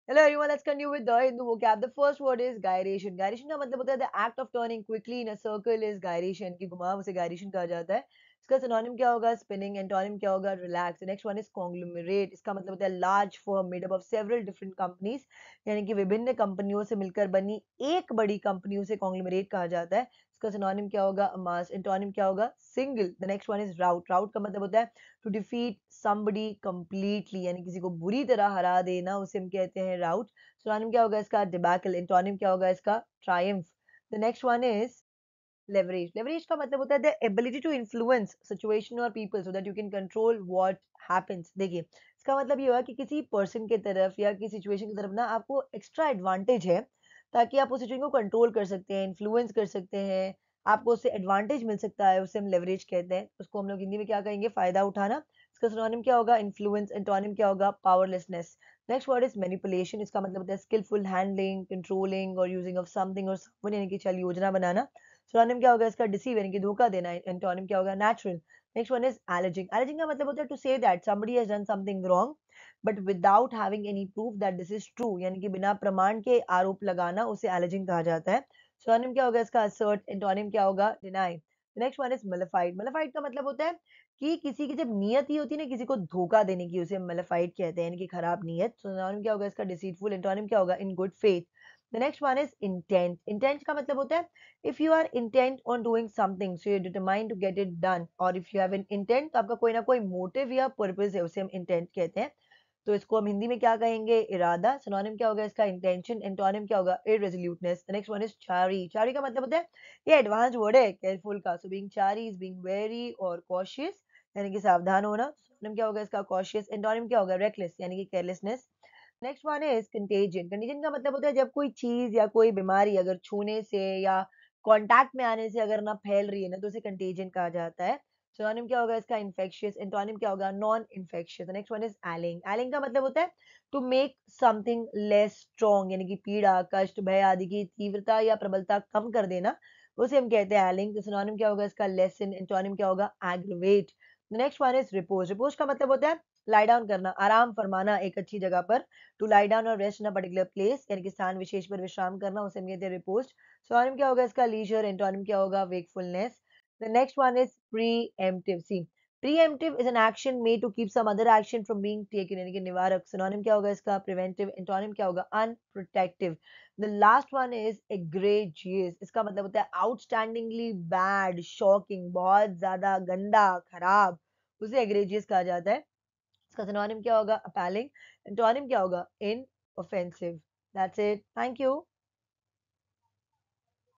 Hello everyone, let's continue with the Hindu vocab. The first word is gyration. Gyration का मतलब होता है the act of turning quickly in a circle is gyration. कि घुमाव उसे gyration कहा जाता है. इसका synonym क्या होगा? Spinning. Antonym क्या होगा? Relax. The next one is conglomerate. इसका मतलब होता है large firm made up of several different companies. यानी कि विभिन्न कंपनियों से मिलकर बनी एक बड़ी कंपनी उसे conglomerate कहा जाता है. इसका synonym क्या होगा? Mass. Antonym क्या होगा? Single. The next one is rout. Rout का मतलब होता है to defeat somebody completely, यानी किसी को बुरी तरह हरा देना उसे हम कहते हैं राउट. सिनोनिम क्या होगा इसका? डिबैकल. एंटोनिम क्या होगा इसका? Triumph. The next one is leverage. Leverage का मतलब होता है the ability to influence situation और people so that you can control what happens. देखिए इसका मतलब ये हुआ कि किसी पर्सन की तरफ या किसी सिचुएशन की तरफ ना आपको एक्स्ट्रा एडवांटेज है, ताकि आप उस सिचुएशन को कंट्रोल कर सकते हैं, इन्फ्लुएंस कर सकते हैं, आपको उससे एडवांटेज मिल सकता है, उसे हम लेवरेज कहते हैं. उसको हम लोग हिंदी में क्या कहेंगे? फायदा उठाना. इसका सिनोनिम क्या होगा? इन्फ्लुएंस. एंटोनिम क्या होगा? Powerlessness. Next word is manipulation. इसका मतलब होता है स्किलफुल हैंडलिंग, कंट्रोलिंग और यूजिंग ऑफ समथिंग और समवन, यानी कि चल योजना बनाना. सिनोनिम क्या होगा इसका? डिसीव, यानी कि धोखा देना. एंटोनिम क्या होगा? Natural. Next one is alleging. Alleging का मतलब होता है to say that somebody has done something wrong but without having any proof that this is true, यानी कि बिना प्रमाण के आरोप लगाना उसे एलिजिंग कहा जाता है. सिनोनिम क्या होगा इसका? असर्ट. एंटोनिम क्या होगा? Deny. Next one is mollified. Mollified का मतलब होता है कि किसी की जब नियत ही होती है ना किसी को धोखा देने की, उसे मलेफाइड कहते हैं, यानी कि खराब नियत. सिनोनिम क्या होगा इसका? डिसीटफुल. एंटोनिम क्या होगा? In good faith. The next one is intent. Intent का मतलब होता है if you are intent on doing something, so you're determined to get it done. और if you have an intent, तो आपका कोई ना कोई मोटिव या पर्पस है, उसे हम इंटेंट कहते हैं. तो इसको हम हिंदी में क्या कहेंगे? इरादा. सिनोनिम क्या होगा इसका? इंटेंशन. एंटोनिम क्या होगा? इररेजोल्यूटनेस. द नेक्स्ट वन इज चारी. चारी का मतलब होता है, ये एडवांस वर्ड है केयरफुल का. So being Chari is being very और कॉशियस, यानी कि सावधान होना. सिनोनिम क्या होगा इसका? कॉशियस. एंटोनिम क्या होगा? रेकलेस, यानी कि carelessness. Next one is contagion. Contagion का मतलब होता है जब कोई चीज या कोई बीमारी अगर छूने से या कांटेक्ट में आने से अगर ना फैल रही है ना, तो उसे कंटेजियन कहा जाता है. सिनोनिम क्या होगा इसका? इन्फेक्शियस. एंटोनिम क्या होगा? Non infectious. Next one is ailing. Ailing का मतलब होता है to make something less strong, यानी कि पीड़ा, कष्ट, भय आदि की तीव्रता या प्रबलता कम कर देना, उसे हम कहते हैं एलिंग. तो सिनोनिम क्या होगा इसका? लेसन. एंटोनिम क्या होगा? Aggravate. Next one is repose. Repose का मतलब होता है लाई डाउन करना, आराम फरमाना एक अच्छी जगह पर. टू लाई डाउन और rest in a particular place, यानी कि स्थान विशेष पर विश्राम करना, उसे हम कहते हैं रिपोज. सिनोनिम क्या होगा इसका? लीजर. एंटोनिम क्या होगा? Wakefulness. The next one is preemptive. See, preemptive is an action made to keep some other action from being taken, यानी कि निवारक. सिनोनिम क्या होगा इसका? प्रिवेंटिव. एंटोनिम क्या होगा? Unprotective. The last one is egregious. इसका मतलब होता है आउटस्टैंडिंगली बैड, शॉकिंग, बहुत ज्यादा गंदा, खराब, उसे एग्रेजियस कहा जाता है. इसका सिनोनिम क्या होगा? अपैलिंग. एंटोनिम क्या होगा? Inoffensive. That's it. Thank you.